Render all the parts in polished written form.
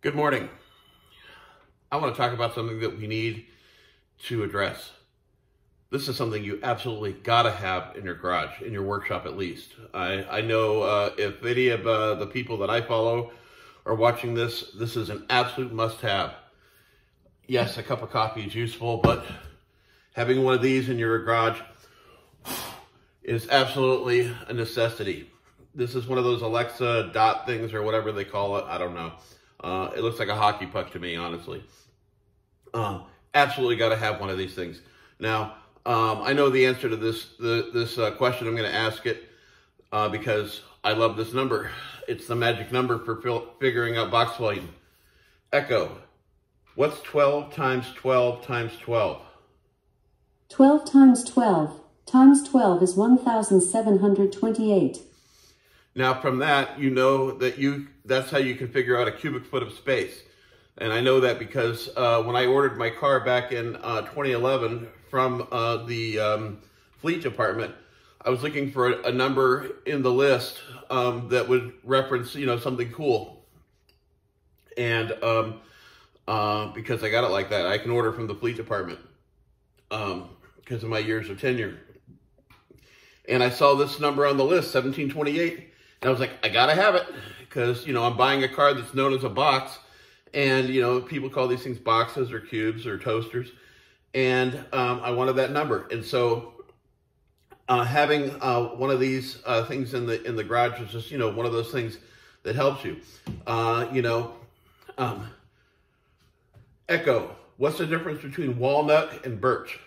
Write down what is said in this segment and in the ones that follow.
Good morning. I want to talk about something that we need to address. This is something you absolutely got to have in your garage, in your workshop at least. I know if any of the people that I follow are watching this, this is an absolute must-have. Yes, a cup of coffee is useful, but having one of these in your garage is absolutely a necessity. This is one of those Alexa dot things or whatever they call it. I don't know. It looks like a hockey puck to me, honestly. Absolutely got to have one of these things. Now, I know the answer to this question. I'm going to ask it because I love this number. It's the magic number for figuring out box volume. Echo, what's 12 times 12 times 12? 12 times 12 times 12 is 1,728. Now from that, you know that that's how you can figure out a cubic foot of space. And I know that because when I ordered my car back in 2011 from the fleet department, I was looking for a number in the list that would reference, something cool. And because I got it like that, I can order from the fleet department because of my years of tenure. And I saw this number on the list, 1728. And I was like, I gotta have it because, I'm buying a car that's known as a box. And, people call these things boxes or cubes or toasters. And I wanted that number. And so having one of these things in the garage is just, one of those things that helps you. Echo, what's the difference between walnut and birch?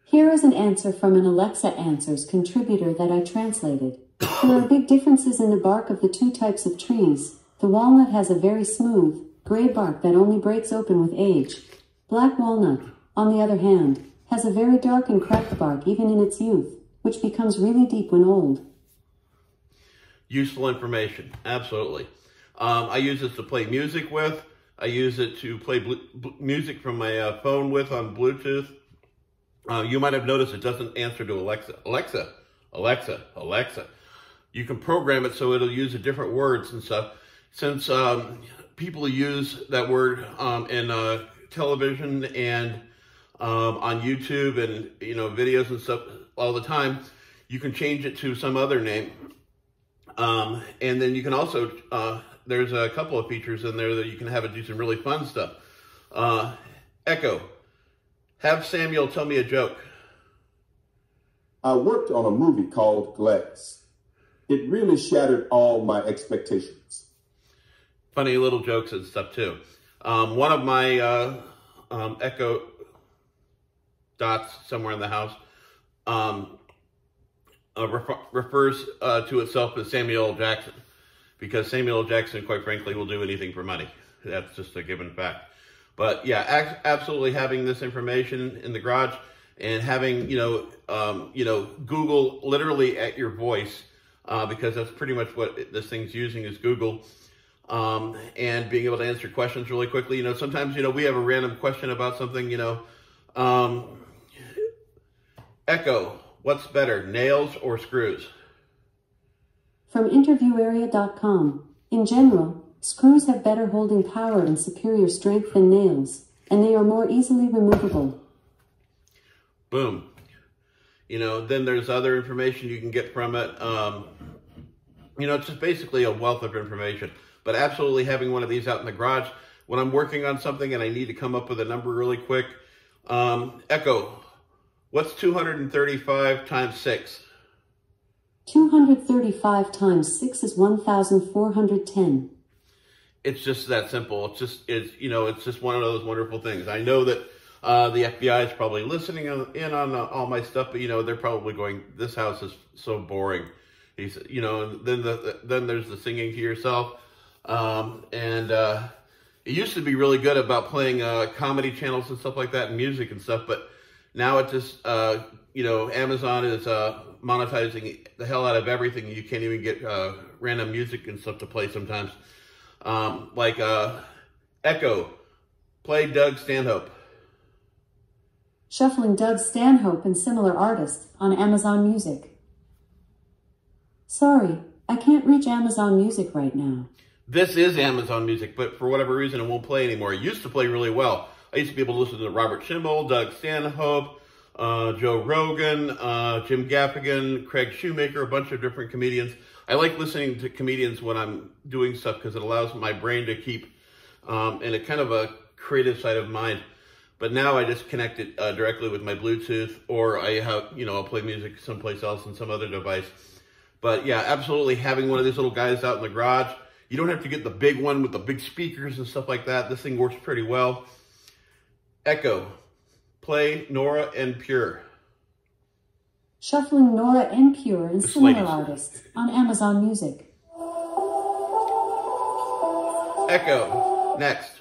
Here is an answer from an Alexa Answers contributor that I translated. There are big differences in the bark of the two types of trees. The walnut has a very smooth, gray bark that only breaks open with age. Black walnut, on the other hand, has a very dark and cracked bark even in its youth, which becomes really deep when old. Useful information, absolutely. I use this to play music with. I use it to play music from my phone with on Bluetooth. You might have noticed it doesn't answer to Alexa. Alexa, Alexa, Alexa. You can program it so it'll use different words and stuff. Since people use that word in television and on YouTube and videos and stuff all the time, you can change it to some other name. And then you can also there's a couple of features in there that you can have it do some really fun stuff. Echo, have Samuel tell me a joke. I worked on a movie called Glass. It really shattered all my expectations. Funny little jokes and stuff too. One of my Echo dots somewhere in the house refers to itself as Samuel L. Jackson, because Samuel L. Jackson, quite frankly, will do anything for money. That's just a given fact. But yeah, absolutely having this information in the garage and having Google literally at your voice, because that's pretty much what this thing's using is Google. And being able to answer questions really quickly. Sometimes, we have a random question about something, Echo, what's better, nails or screws? From interviewarea.com, in general, screws have better holding power and superior strength than nails, and they are more easily removable. Boom. Then there's other information you can get from it. It's just basically a wealth of information. But absolutely having one of these out in the garage, when I'm working on something and I need to come up with a number really quick, Echo, what's 235 times 6? 235 times 6 is 1,410. It's just that simple. It's just one of those wonderful things. I know that the FBI is probably listening in on all my stuff, but they're probably going, this house is so boring. Then there's the singing to yourself. It used to be really good about playing comedy channels and stuff like that and music and stuff, but now it just, Amazon is monetizing the hell out of everything. You can't even get random music and stuff to play sometimes. Echo, play Doug Stanhope. Shuffling Doug Stanhope and similar artists on Amazon Music. Sorry, I can't reach Amazon Music right now. This is Amazon Music, but for whatever reason, it won't play anymore. It used to play really well. I used to be able to listen to Robert Schimmel, Doug Stanhope, Joe Rogan, Jim Gaffigan, Craig Shoemaker, a bunch of different comedians. I like listening to comedians when I'm doing stuff because it allows my brain to keep in a kind of a creative side of mind. But now I just connect it directly with my Bluetooth, or I have, I'll play music someplace else on some other device. But yeah, absolutely having one of these little guys out in the garage. You don't have to get the big one with the big speakers and stuff like that. This thing works pretty well. Echo, play Nora En Pure. Shuffling Nora En Pure and similar artists on Amazon Music. Echo, next.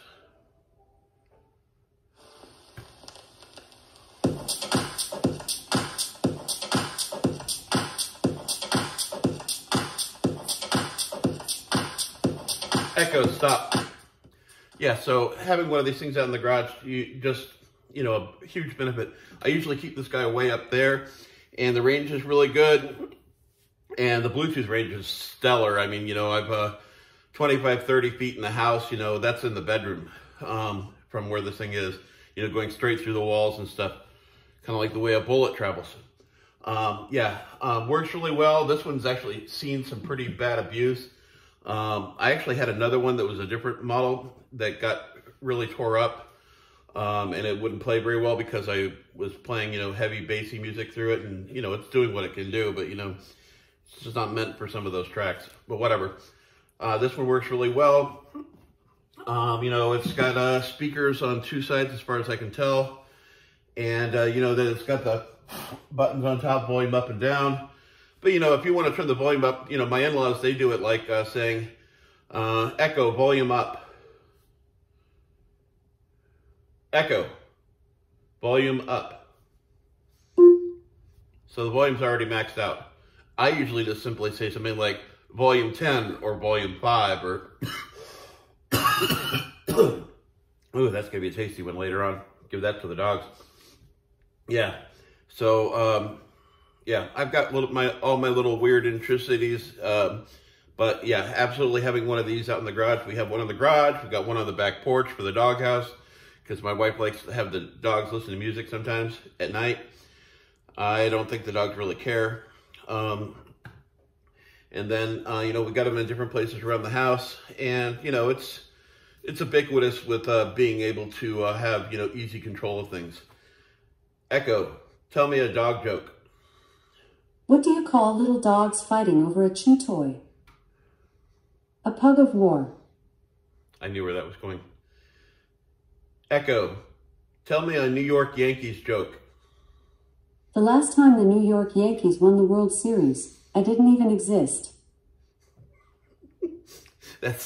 Echo, stop. Yeah, so having one of these things out in the garage, you just, a huge benefit. I usually keep this guy way up there, and the range is really good, and the Bluetooth range is stellar. I mean, I've 25, 30 feet in the house, that's in the bedroom from where this thing is, going straight through the walls and stuff, kind of like the way a bullet travels. Works really well. This one's actually seen some pretty bad abuse. I actually had another one that was a different model that got really tore up, and it wouldn't play very well because I was playing, heavy bassy music through it, and, it's doing what it can do, but, it's just not meant for some of those tracks, but whatever. This one works really well. It's got speakers on two sides as far as I can tell, and, then it's got the buttons on top, volume up and down. But, if you want to turn the volume up, my in-laws, they do it like saying, Echo, volume up. Echo, volume up. So the volume's already maxed out. I usually just simply say something like volume 10 or volume 5 or... Ooh, that's going to be a tasty one later on. Give that to the dogs. Yeah. So, yeah, I've got all my little weird intricities, but yeah, absolutely having one of these out in the garage. We have one in the garage. We've got one on the back porch for the doghouse because my wife likes to have the dogs listen to music sometimes at night. I don't think the dogs really care. And then, we got them in different places around the house, and, it's ubiquitous with being able to have, easy control of things. Echo, tell me a dog joke. What do you call little dogs fighting over a chew toy? A pug of war. I knew where that was going. Echo, tell me a New York Yankees joke. The last time the New York Yankees won the World Series, I didn't even exist. That's